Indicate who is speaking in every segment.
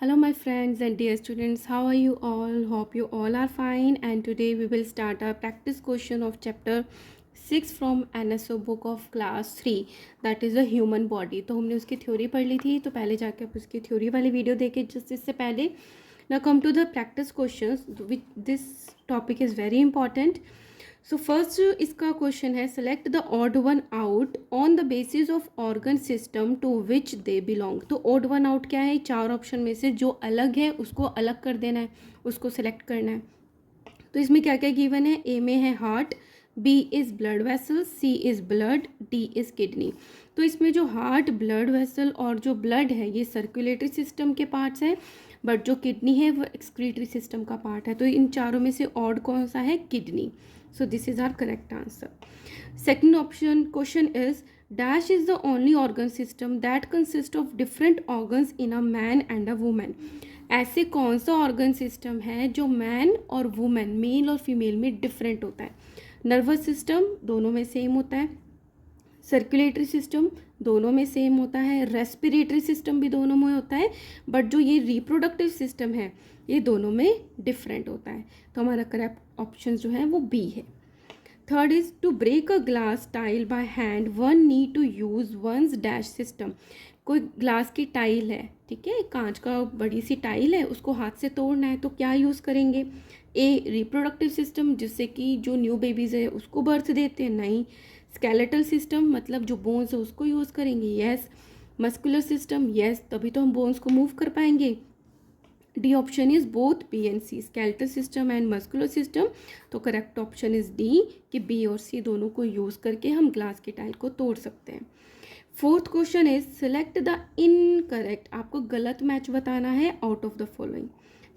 Speaker 1: Hello, my friends and dear students. How are you all? Hope you all are fine. And today we will start our practice question of chapter 6 from NSO book of class 3. That is a human body. तो हमने उसकी theory पढ़ ली थी, तो पहले जाके आप उसकी थ्योरी वाली वीडियो देखे जस्ट इससे पहले. Now come to the practice questions. This topic is very important. So first इसका क्वेश्चन है select the odd one out on the basis of organ system to which they belong. तो odd one out क्या है? चार option में से जो अलग है उसको अलग कर देना है, उसको सेलेक्ट करना है. तो इसमें क्या क्या गिवन है? ए में है heart, B is blood vessel, C is blood, D is kidney. तो इसमें जो हार्ट, ब्लड वेसल और जो ब्लड है ये सर्कुलेटरी सिस्टम के पार्ट्स हैं, बट जो किडनी है वो एक्सक्रीटरी सिस्टम का पार्ट है. तो इन चारों में से ऑड कौन सा है? Kidney. So this is our correct answer. Second option question is dash is the only organ system that consists of different organs in a man and a woman. ऐसे कौन सा ऑर्गन सिस्टम है जो man और women, mail और female में different होता है? नर्वस सिस्टम दोनों में सेम होता है, सर्कुलेटरी सिस्टम दोनों में सेम होता है, रेस्पिरेटरी सिस्टम भी दोनों में होता है, बट जो ये रिप्रोडक्टिव सिस्टम है ये दोनों में डिफरेंट होता है. तो हमारा करेक्ट ऑप्शन जो है वो बी है. Third is to break a glass tile by hand one need to use once dash system. कोई ग्लास की टाइल है, ठीक है, कांच का बड़ी सी टाइल है, उसको हाथ से तोड़ना है तो क्या यूज़ करेंगे? ए रिप्रोडक्टिव सिस्टम जिससे कि जो न्यू बेबीज़ है उसको बर्थ देते हैं, नहीं. स्केलेटल सिस्टम मतलब जो बोन्स है उसको यूज़ करेंगे, यस. मस्कुलर सिस्टम, यस, तभी तो हम बोन्स को मूव कर पाएंगे. D option is both B and C, skeletal system and muscular system. तो करेक्ट ऑप्शन इज डी कि बी और सी दोनों को यूज़ करके हम ग्लास की टाइल को तोड़ सकते हैं. Fourth question is select the incorrect. आपको गलत मैच बताना है आउट ऑफ द फॉलोइंग.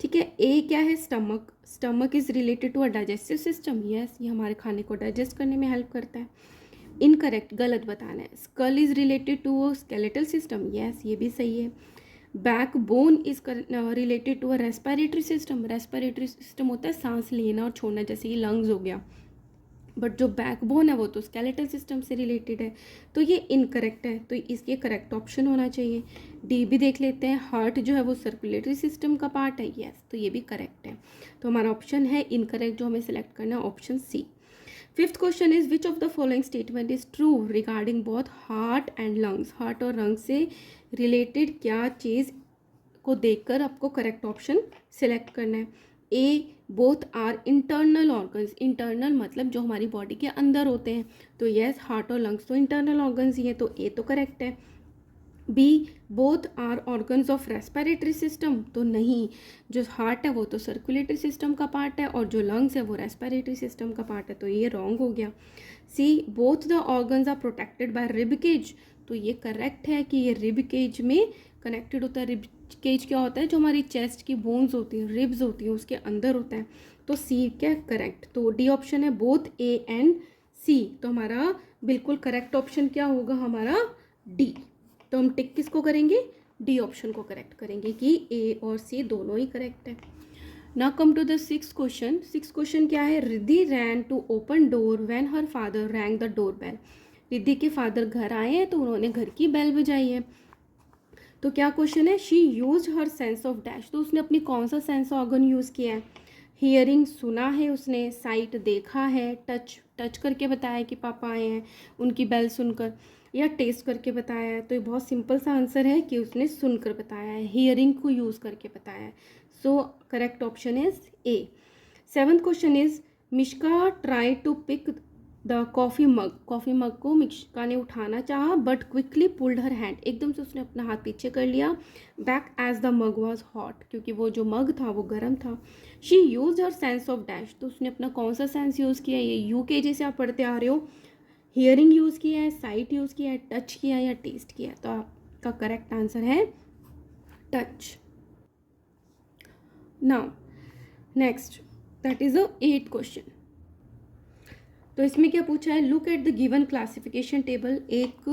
Speaker 1: ठीक है, ए क्या है? Stomach. Stomach is related to a digestive system, yes, ये हमारे खाने को डाइजेस्ट करने में हेल्प करता है. इनकरेक्ट, गलत बताना है. Skull is related to a skeletal system, yes, ये भी सही है. Back bone is related to a respiratory system. Respiratory system होता है सांस लेना और छोड़ना, जैसे ये लंग्स हो गया, बट जो बैक बोन है वो तो स्केलेटल सिस्टम से रिलेटेड है. तो ये इनकरेक्ट है, तो इसके करेक्ट ऑप्शन होना चाहिए. डी भी देख लेते हैं. हार्ट जो है वो सर्कुलेटरी सिस्टम का पार्ट है, यस, तो ये भी करेक्ट है. तो हमारा ऑप्शन है इनकरेक्ट जो हमें सेलेक्ट करना है, option C. Fifth question is which of the following statement is true regarding both heart and lungs. Heart और लंग्स से रिलेटेड क्या चीज़ को देखकर आपको करेक्ट ऑप्शन सिलेक्ट करना है? A both are internal organs. Internal मतलब जो हमारी बॉडी के अंदर होते हैं, तो यस, हार्ट और लंग्स तो इंटरनल ऑर्गन्स ही हैं, तो ए तो करेक्ट है. B both are organs of respiratory system, तो नहीं, जो हार्ट है वो तो सर्कुलेटरी सिस्टम का पार्ट है और जो लंग्स है वो रेस्पिरेटरी सिस्टम का पार्ट है, तो ये रॉन्ग हो गया. C both the organs are protected by rib cage, तो ये करेक्ट है कि ये रिब केज में कनेक्टेड होता है. रिब केज क्या होता है? जो हमारी चेस्ट की बोन्स होती हैं, रिब्स होती हैं, उसके अंदर होता है. तो सी क्या करेक्ट? तो डी ऑप्शन है बोथ ए एंड सी. तो हमारा बिल्कुल करेक्ट ऑप्शन क्या होगा? हमारा डी. तो हम टिक किसको करेंगे? डी ऑप्शन को करेक्ट करेंगे कि ए और सी दोनों ही करेक्ट है. Now come to the six question. Six question क्या है? Riddhi ran to open door when her father rang the door bell. Riddhi के फादर घर आए हैं तो उन्होंने घर की बेल बजाई है. तो क्या क्वेश्चन है? She use her sense of dash. तो उसने अपनी कौन सा सेंस ऑर्गन यूज़ किया है? हियरिंग सुना है उसने, साइट देखा है, टच टच करके बताया कि पापा आए हैं उनकी बेल सुनकर, या टेस्ट करके बताया है. तो ये बहुत सिंपल सा आंसर है कि उसने सुनकर बताया है, हियरिंग को यूज़ करके बताया है. So correct option is A. Seventh question is Mishka try to pick the coffee mug. Coffee mug को मिश्का ने उठाना चाहा but quickly pulled her hand. एकदम से उसने अपना हाथ पीछे कर लिया. Back as the mug was hot, क्योंकि वो जो मग था वो गर्म था. She use her sense of dash. तो उसने अपना कौन सा सेंस यूज़ किया? ये यू के जैसे आप पढ़ते आ रहे हो. हियरिंग यूज़ किया है, साइट यूज़ किया है, टच किया या टेस्ट किया है. तो आपका करेक्ट आंसर है touch. Now next, that is a 8th question. तो इसमें क्या पूछा है? Look at the given classification table. एक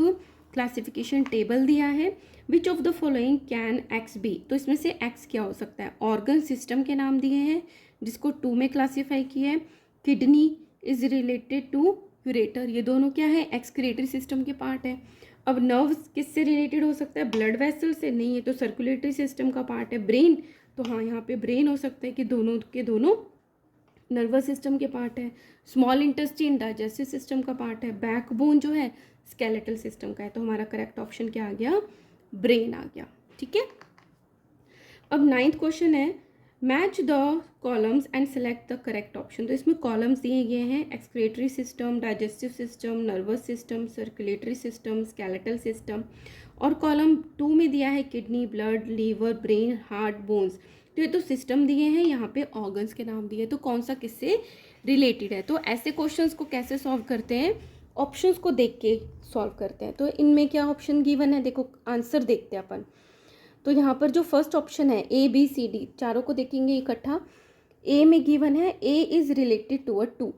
Speaker 1: क्लासिफिकेशन टेबल दिया है. Which of the following can X be. तो इसमें से एक्स क्या हो सकता है? ऑर्गन सिस्टम के नाम दिए हैं जिसको 2 में क्लासीफाई किया है. Kidney is related to ureter, ये दोनों क्या है? एक्सक्रीटरी सिस्टम के पार्ट है. अब नर्व्स किससे रिलेटेड हो सकता है? ब्लड वेसल से? नहीं, ये तो सर्कुलेटरी सिस्टम का पार्ट है। ब्रेन, तो हाँ यहाँ पे ब्रेन हो सकता है कि दोनों के दोनों नर्वस सिस्टम के पार्ट है। स्मॉल इंटेस्टाइन डाइजेस्टिव सिस्टम का पार्ट है। बैकबोन जो है स्केलेटल सिस्टम का है। तो हमारा करेक्ट ऑप्शन क्या आ गया? ब्रेन आ गया। ठीक है, अब 9th क्वेश्चन है, match the columns and select the correct option. तो इसमें कॉलम्स दिए गए हैं, excretory system, digestive system, nervous system, circulatory system, skeletal system. और कॉलम 2 में दिया है kidney, blood, liver, brain, heart, bones. तो ये तो सिस्टम दिए हैं, यहाँ पे ऑर्गन्स के नाम दिए, तो कौन सा किससे रिलेटेड है? तो ऐसे क्वेश्चंस को कैसे सॉल्व करते हैं? ऑप्शंस को देख के सॉल्व करते हैं। तो इनमें क्या ऑप्शन गिवन है, देखो आंसर देखते हैं अपन। तो यहाँ पर जो फर्स्ट ऑप्शन है ए बी सी डी, चारों को देखेंगे इकट्ठा। ए में गिवन है ए इज रिलेटेड टू अ 2।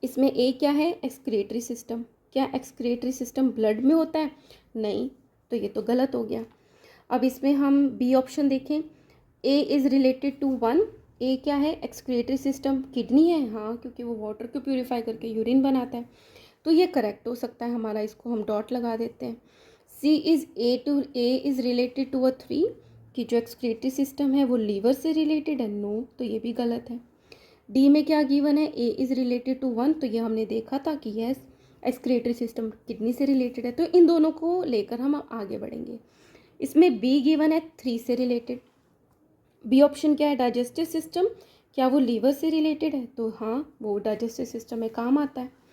Speaker 1: इसमें ए क्या है? Excretory system. क्या एक्सक्रीटरी सिस्टम ब्लड में होता है? नहीं, तो ये तो गलत हो गया। अब इसमें हम बी ऑप्शन देखें, ए इज रिलेटेड टू 1। ए क्या है? एक्सक्रीटरी सिस्टम किडनी है, हाँ, क्योंकि वो वाटर को प्यूरिफाई करके यूरिन बनाता है, तो ये करेक्ट हो सकता है हमारा, इसको हम डॉट लगा देते हैं। सी इज रिलेटेड टू अ 3, कि जो एक्सक्रीटरी सिस्टम है वो लीवर से रिलेटेड है, नो, तो ये भी गलत है। डी में क्या गिवन है? ए इज रिलेटेड टू 1, तो ये हमने देखा था कि यस एक्सक्रीटरी सिस्टम किडनी से रिलेटेड है, तो इन दोनों को लेकर हम आगे बढ़ेंगे। इसमें बी गिवन है 3 से रिलेटेड। बी ऑप्शन क्या है? डाइजेस्टिव सिस्टम, क्या वो लीवर से रिलेटेड है? तो हाँ, वो डाइजेस्टिव सिस्टम में काम आता है।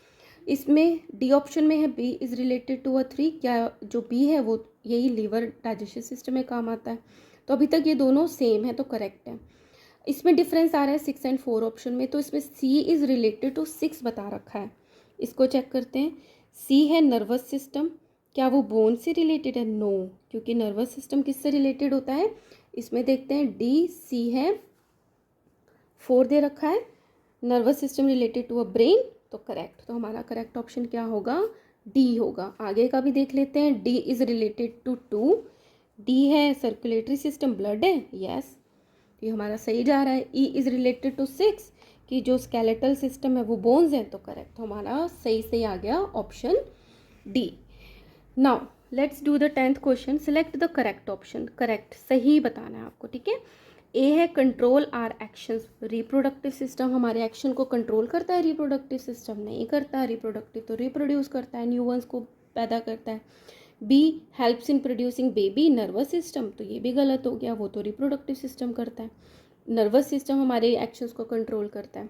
Speaker 1: इसमें डी ऑप्शन में है B is related to a 3, क्या जो बी है वो यही लीवर डाइजेस्टिव सिस्टम में काम आता है? तो अभी तक ये दोनों सेम है, तो करेक्ट है। इसमें डिफरेंस आ रहा है 6 एंड 4 ऑप्शन में, तो इसमें सी इज़ रिलेटेड टू 6 बता रखा है। इसको चेक करते हैं। सी है नर्वस सिस्टम, क्या वो बोन से रिलेटेड है? नो, क्योंकि नर्वस सिस्टम किससे रिलेटेड होता है? इसमें देखते हैं डी सी है, 4 दे रखा है, nervous system related to a brain, तो करेक्ट। तो हमारा करेक्ट ऑप्शन क्या होगा? डी होगा। आगे का भी देख लेते हैं। D is related to 2। D है सर्कुलेटरी सिस्टम, ब्लड है, यस, ये हमारा सही जा रहा है। ई इज़ रिलेटेड टू 6, कि जो स्केलेटल सिस्टम है वो बोन्स है, तो करेक्ट। तो हमारा सही सही आ गया option D. Now let's do the 10th question, select the correct option. Correct सही बताना है आपको, ठीक है। ए है control are actions. Reproductive system हमारे एक्शन को कंट्रोल करता है, रिप्रोडक्टिव सिस्टम नहीं करता है। रिप्रोडक्टिव तो रिप्रोड्यूस करता है, न्यू वंस को पैदा करता है। B helps in producing baby, nervous system, तो ये भी गलत हो गया, वो तो रिप्रोडक्टिव सिस्टम करता है। नर्वस सिस्टम हमारे एक्शंस को कंट्रोल करता है।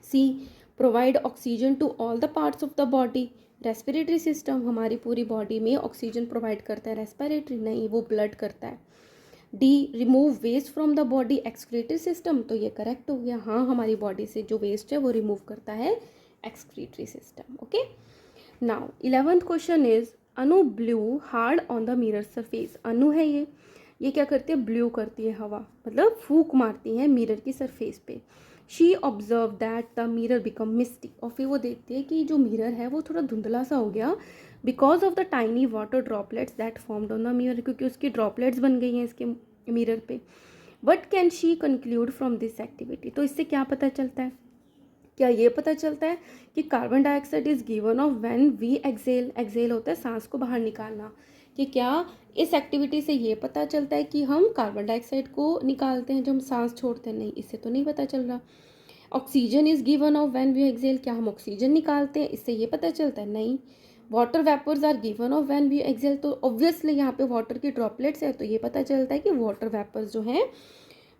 Speaker 1: C provide oxygen to all the parts of the body. Respiratory system हमारी पूरी बॉडी में ऑक्सीजन प्रोवाइड करता है, रेस्पिरेटरी नहीं, वो ब्लड करता है। D remove waste from the body, excretory system, तो ये करेक्ट हो गया, हाँ, हमारी बॉडी से जो वेस्ट है वो रिमूव करता है excretory system. Okay, now 11th question is Anu blew hard on the mirror surface. Anu है ये क्या करती है? ब्लू करती है, हवा मतलब फूंक मारती है मिरर की सरफेस पे। She observe that the mirror become misty, और फिर वो देखती है कि जो मिरर है वो थोड़ा धुंधला सा हो गया, because of the tiny water droplets that formed on the mirror, क्योंकि उसकी ड्रॉपलेट्स बन गई हैं इसके मिरर पे। What can she conclude from this activity, तो इससे क्या पता चलता है? क्या ये पता चलता है कि carbon dioxide is given off when we exhale. Exhale होता है सांस को बाहर निकालना, कि क्या इस एक्टिविटी से ये पता चलता है कि हम कार्बन डाइऑक्साइड को निकालते हैं जब हम सांस छोड़ते हैं? नहीं, इससे तो नहीं पता चल रहा। Oxygen is given off when we exhale, क्या हम ऑक्सीजन निकालते हैं? इससे ये पता चलता है? नहीं। Water vapours are given off when we exhale, तो ऑब्वियसली यहाँ पे वाटर की ड्रॉपलेट्स है, तो ये पता चलता है कि वाटर वेपर्स जो हैं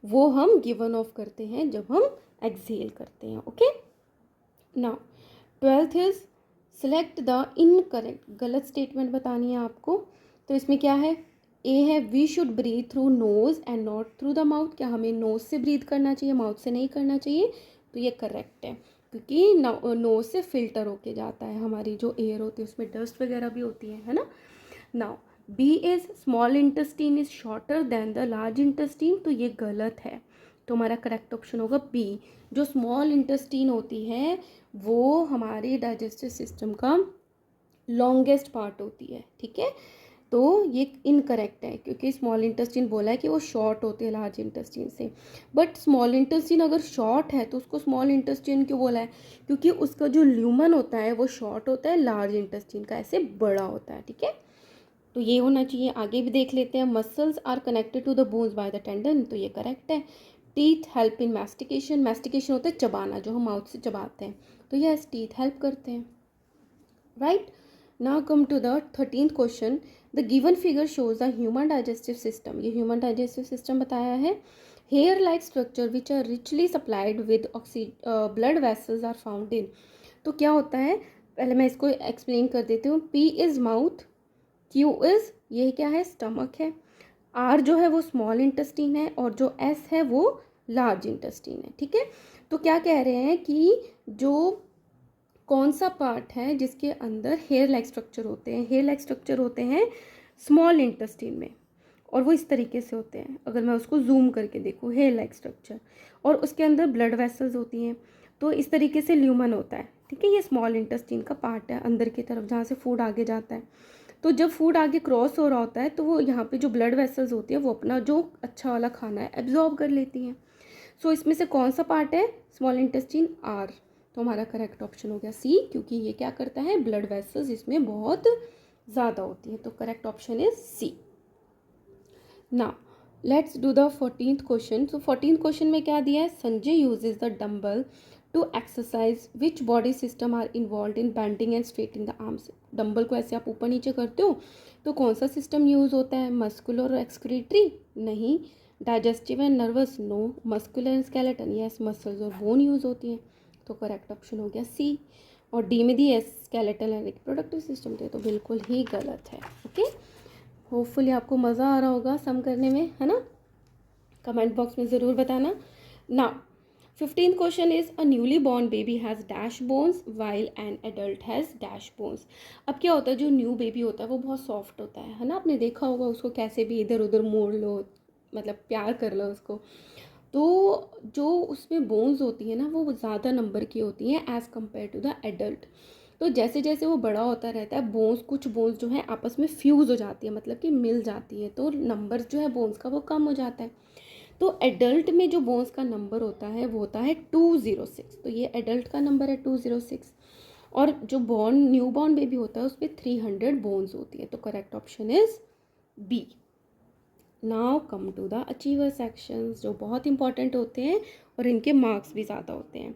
Speaker 1: वो हम गिवन ऑफ करते हैं जब हम एक्सेल करते हैं। Okay, now 12th is select the incorrect, गलत स्टेटमेंट बतानी है आपको। तो इसमें क्या है? ए है we should breathe through nose and not through the mouth, क्या हमें नोज से ब्रीथ करना चाहिए, माउथ से नहीं करना चाहिए? तो ये करेक्ट है, क्योंकि नोज से फिल्टर होके जाता है, हमारी जो एयर होती है उसमें डस्ट वगैरह भी होती है ना। Now B is small intestine is shorter than the large intestine, तो ये गलत है, तो हमारा करेक्ट ऑप्शन होगा बी। जो स्मॉल इंटेस्टीन होती है वो हमारे डाइजेस्टिव सिस्टम का लॉन्गेस्ट पार्ट होती है, ठीक है। तो ये इनकरेक्ट है, क्योंकि स्मॉल इंटेस्टिन बोला है कि वो शॉर्ट होते हैं लार्ज इंटेस्टिन से। बट स्मॉल इंटेस्टिन अगर शॉर्ट है तो उसको स्मॉल इंटेस्टिन क्यों बोला है? क्योंकि उसका जो ल्यूमन होता है वो शॉर्ट होता है, लार्ज इंटेस्टिन का ऐसे बड़ा होता है। ठीक है, तो ये होना चाहिए। आगे भी देख लेते हैं। Muscles are connected to the bones by the tendon, तो ये करेक्ट है। Teeth help in mastication, mastication होता है चबाना, जो हम माउथ से चबाते हैं, तो यस टीथ हेल्प करते हैं, right. Now come to the 13th question. The given figure shows the human digestive system, ये ह्यूमन डाइजेस्टिव सिस्टम बताया है। Hair like structure which are richly supplied with blood vessels are found in, तो क्या होता है, पहले मैं इसको एक्सप्लेन कर देती हूँ। P is mouth, Q is, ये क्या है, स्टमक है। आर जो है वो स्मॉल इंटेस्टीन है, और जो एस है वो लार्ज इंटेस्टीन है। ठीक है, तो क्या कह रहे हैं कि जो कौन सा पार्ट है जिसके अंदर हेयर लाइक स्ट्रक्चर होते हैं, हेयर लाइक स्ट्रक्चर होते हैं स्मॉल इंटेस्टीन में, और वो इस तरीके से होते हैं। अगर मैं उसको जूम करके देखूँ, हेयर लाइक स्ट्रक्चर, और उसके अंदर ब्लड वेसल्स होती हैं, तो इस तरीके से ल्यूमन होता है। ठीक है, ये स्मॉल इंटेस्टीन का पार्ट है अंदर की तरफ, जहाँ से फूड आगे जाता है। तो जब फूड आगे क्रॉस हो रहा होता है तो वो यहाँ पे जो ब्लड वेसल्स होती है वो अपना जो अच्छा वाला खाना है एब्जॉर्ब कर लेती हैं। सो इसमें से कौन सा पार्ट है, स्मॉल इंटेस्टिन, आर। तो हमारा करेक्ट ऑप्शन हो गया सी, क्योंकि ये क्या करता है, ब्लड वेसल्स इसमें बहुत ज़्यादा होती हैं। तो करेक्ट ऑप्शन इज सी। ना let's do the 14th question. तो 14th क्वेश्चन में क्या दिया है, Sanjay uses the dumbbell to exercise which body system are involve in bending and straightening the arms. Dumbbell को ऐसे आप ऊपर नीचे करते हो तो कौन सा सिस्टम यूज होता है, मस्कुलर और एक्सक्रीटरी, नहीं। Digestive and nervous, no. Muscular and skeleton, yes, muscles और बोन यूज होती हैं। तो करेक्ट ऑप्शन हो गया सी। और डी में दी एस, स्केलेटल एंड रिप्रोडक्टिव सिस्टम थे, तो बिल्कुल ही गलत है। ओके, होपफुली आपको मज़ा आ रहा होगा सम करने में, है ना। कमेंट बॉक्स में ज़रूर बताना। ना 15th question is a newly born baby has dash bones while an adult has dash bones. अब क्या होता है, जो न्यू बेबी होता है वो बहुत सॉफ्ट होता है ना। आपने देखा होगा उसको कैसे भी इधर उधर मोड़ लो, मतलब प्यार कर लो उसको, तो जो उसमें बोन्स होती है ना वो ज़्यादा नंबर की होती हैं as compare to the adult. तो जैसे जैसे वो बड़ा होता रहता है, बोन्स, कुछ बोन्स जो है आपस में फ्यूज़ हो जाती है, मतलब कि मिल जाती है, तो नंबर जो है बोन्स का वो कम हो जाता है। तो एडल्ट में जो बोन्स का नंबर होता है वो होता है 206, तो ये एडल्ट का नंबर है 206। और जो न्यू बॉर्न बेबी होता है उस पर 300 बोन्स होती है। तो correct option is B. Now come to the achiever sections, जो बहुत इंपॉर्टेंट होते हैं और इनके मार्क्स भी ज़्यादा होते हैं।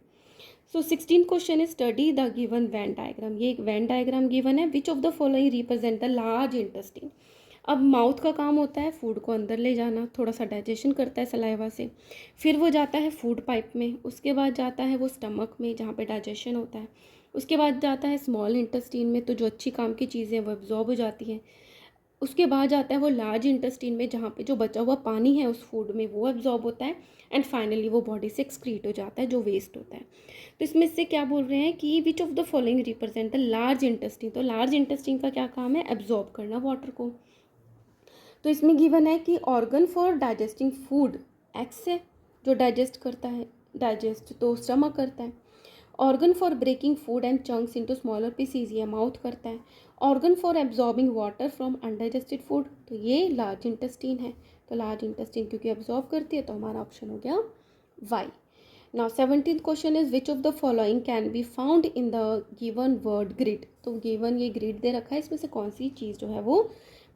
Speaker 1: सो 16 question is study the given Venn diagram. ये एक वेन डायग्राम गिवन है। Which of the following represent the large intestine. अब माउथ का काम होता है फूड को अंदर ले जाना, थोड़ा सा डाइजेशन करता है सलाइवा से, फिर वो जाता है फूड पाइप में, उसके बाद जाता है वो स्टमक में जहाँ पे डाइजेशन होता है, उसके बाद जाता है स्मॉल इंटेस्टीन में, तो जो अच्छी काम की चीज़ें वो एब्जॉर्ब हो जाती हैं, उसके बाद जाता है वो लार्ज इंटेस्टीन में जहाँ पे जो बचा हुआ पानी है उस फूड में वो एब्जॉर्ब होता है, एंड फाइनली वो बॉडी से एक्सक्रीट हो जाता है जो वेस्ट होता है। तो इसमें से क्या बोल रहे हैं कि विच of the following represent the large intestine. तो लार्ज इंटेस्टीन का क्या काम है, एब्जॉर्ब करना वाटर को। तो इसमें गिवन है कि organ for digesting food x है, जो डाइजेस्ट करता है, डाइजेस्ट तो स्टमक करता है। Organ for breaking food and chunks into smaller pieces, ये माउथ करता है। Organ for absorbing water from undigested food, तो ये लार्ज इंटेस्टीन है। तो लार्ज इंटेस्टीन क्योंकि एब्जॉर्ब करती है, तो हमारा ऑप्शन हो गया Y. Now 17th question is which of the following can be found in the given word grid. तो गिवन ये ग्रिड दे रखा है, इसमें से कौन सी चीज़ जो है वो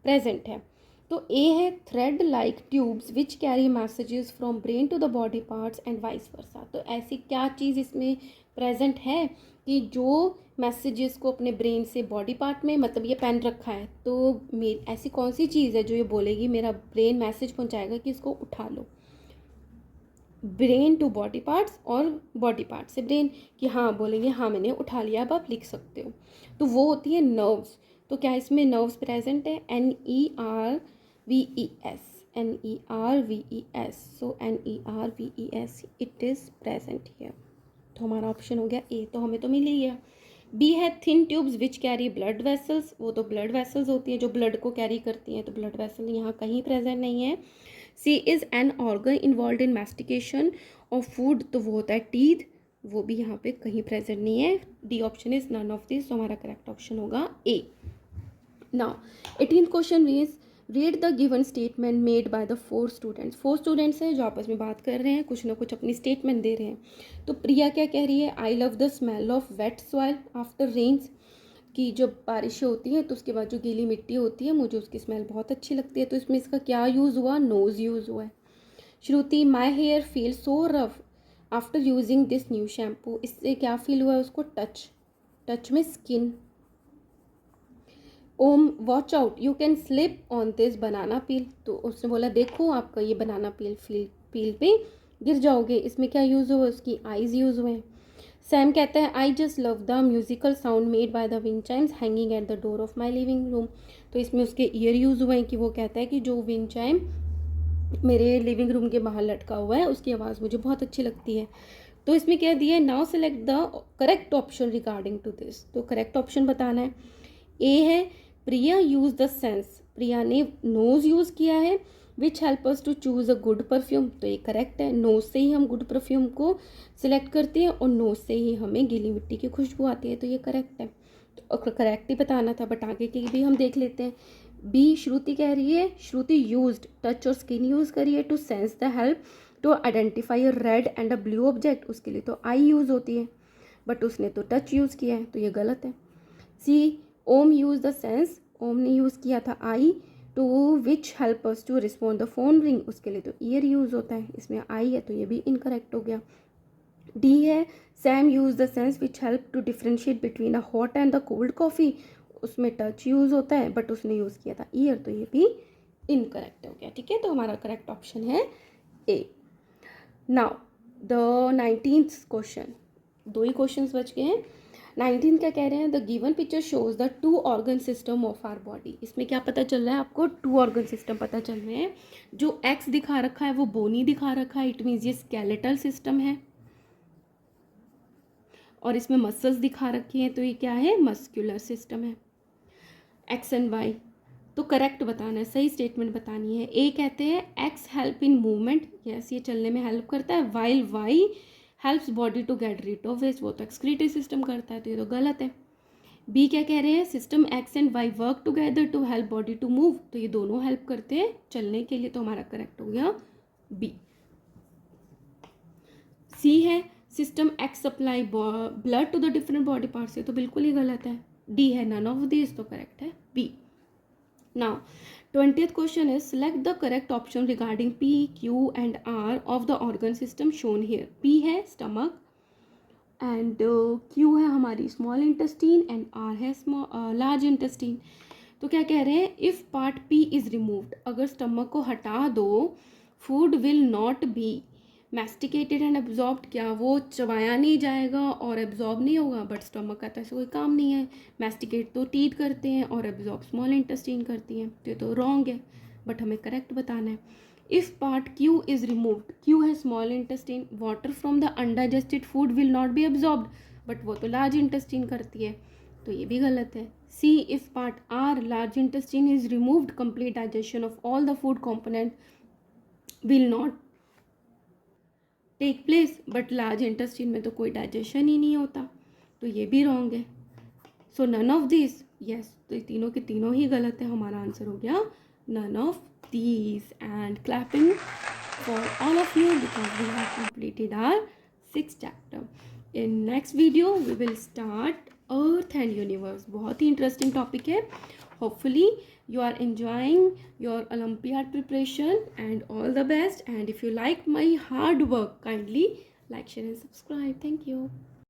Speaker 1: प्रेजेंट है। तो ए है thread like tubes which carry messages from brain to the body parts and vice versa. तो ऐसी क्या चीज़ इसमें प्रेजेंट है कि जो मैसेजेस को अपने ब्रेन से बॉडी पार्ट में, मतलब ये पेन रखा है, तो ऐसी कौन सी चीज़ है जो ये बोलेगी, मेरा ब्रेन मैसेज पहुंचाएगा कि इसको उठा लो, ब्रेन टू बॉडी पार्ट्स और बॉडी पार्ट से ब्रेन, कि हाँ बोलेंगे हाँ मैंने उठा लिया, अब आप लिख सकते हो। तो वो होती है नर्व्स। तो क्या इसमें नर्व्स प्रेजेंट है, NERVES, NERVES, so NERVES it is present here. तो हमारा ऑप्शन हो गया ए, तो हमें तो मिल ही गया। बी है thin tubes which carry blood vessels, वो तो ब्लड वेसल्स होती हैं जो ब्लड को कैरी करती हैं, तो ब्लड वेसल यहाँ कहीं प्रेजेंट नहीं है। C is an organ involve in mastication of food, तो वो होता है टीथ, वो भी यहाँ पे कहीं प्रेजेंट नहीं है। D option is none of this, तो हमारा करेक्ट ऑप्शन होगा A. Now 18th question is read the given statement made by the four students. 4 students हैं जो आपस में बात कर रहे हैं, कुछ ना कुछ अपनी स्टेटमेंट दे रहे हैं. तो प्रिया क्या कह रही है, I love the smell of wet soil after rains, कि जब बारिशें होती हैं तो उसके बाद जो गीली मिट्टी होती है मुझे उसकी स्मेल बहुत अच्छी लगती है. तो इसमें इसका क्या यूज़ हुआ, नोज़ यूज़ हुआ है. Shruti my hair feel so rough after using this new shampoo, इससे क्या फील हुआ है उसको, टच में skin. Om watch out you can slip on this banana peel, तो उसने बोला देखो आपका ये बनाना पील पे गिर जाओगे. इसमें क्या यूज़ हुआ, उसकी आईज यूज़ हुए. सैम कहता है I just love the musical sound made by the wind Chimes hanging at the door of my living room. तो इसमें उसके ईयर यूज़ हुए हैं कि वो कहता है कि जो विंड चाइम मेरे लिविंग रूम के बाहर लटका हुआ है उसकी आवाज़ मुझे बहुत अच्छी लगती है. तो इसमें क्या दिया है, now select the correct option regarding to this. तो करेक्ट ऑप्शन बताना है. ए है Priya use the sense, Priya ने नोज़ यूज़ किया है which help us to choose a good perfume. तो ये करेक्ट है, नोज़ से ही हम गुड परफ्यूम को सिलेक्ट करते हैं और नोज़ से ही हमें गीली मिट्टी की खुशबू आती है. तो ये करेक्ट है, तो करेक्ट ही बताना था, बट आगे की भी हम देख लेते हैं. बी श्रुति कह रही है, श्रुति यूज्ड टच और स्किन यूज़ करिए to sense the help to identify a red and a blue object. उसके लिए तो आई यूज़ होती है, बट उसने तो टच यूज़ किया है, तो ये गलत है. C Om use the sense, Om ने यूज़ किया था eye to which help us to respond the phone ring. उसके लिए तो ईयर यूज़ होता है, इसमें आई है, तो ये भी इनकरेक्ट हो गया. डी है Sam use the sense which help to differentiate between a hot and the cold coffee. उसमें टच यूज़ होता है, बट उसने यूज़ किया था ईयर, तो ये भी इनकरेक्ट हो गया. ठीक है, तो हमारा करेक्ट ऑप्शन है A. Now the 19th question, 2 ही क्वेश्चंस बच गए हैं. 19 क्या कह रहे हैं, the given picture shows the 2 organ system of our body. इसमें क्या पता चल रहा है आपको, 2 ऑर्गन सिस्टम पता चल रहे हैं. जो एक्स दिखा रखा है वो बोनी दिखा रखा है, इट मीन्स ये स्केलेटल सिस्टम है. और इसमें मसल्स दिखा रखी हैं, तो ये क्या है, मस्कुलर सिस्टम है. एक्स एंड वाई, तो करेक्ट बताना है, सही स्टेटमेंट बतानी है. ए कहते हैं X help in movement, yes ये चलने में हेल्प करता है, while Y helps body to get rid of waste, वो तो एक्सक्रीटरी सिस्टम करता है, तो ये तो गलत है. बी क्या कह रहे हैं, system X and Y work together to help body to move, तो ये दोनों हेल्प करते हैं चलने के लिए, तो हमारा करेक्ट हो गया बी. सी है system X supply blood to the different body parts, से तो बिल्कुल ही गलत है. डी है नन ऑफ दिस, तो करेक्ट है B. Now 20th question is select the correct option regarding P Q and R of the organ system shown here. P है स्टमक एंड क्यू है हमारी स्मॉल इंटेस्टीन एंड आर है large intestine. तो क्या कह रहे हैं, if part P is removed, अगर स्टमक को हटा दो, food will not be masticated and absorbed, क्या वो चबाया नहीं जाएगा और एब्जॉर्ब नहीं होगा. बट स्टमक का तो ऐसा कोई काम नहीं है, मैस्टिकेट तो टीथ करते हैं और एब्जॉर्ब स्मॉल इंटेस्टीन करती हैं, तो ये तो रॉन्ग है, बट हमें करेक्ट बताना है. If part Q is removed, Q है small intestine, water from the undigested food will not be absorbed, but वो तो लार्ज इंटेस्टीन करती है, तो ये भी गलत है. C if part R large intestine is removed, complete digestion of all the food component will not take place, but large intestine में तो कोई डाइजेशन ही नहीं होता, तो ये भी रॉन्ग है. सो नन ऑफ दिस, यस, तो ये तीनों के तीनों ही गलत है, हमारा आंसर हो गया none of these. And clapping for all of you because we have completed our 6th chapter. In next video we will start earth and universe. बहुत ही interesting topic है. Hopefully you are enjoying your Olympiad preparation and all the best. And if you like my hard work, kindly like, share and subscribe. Thank you.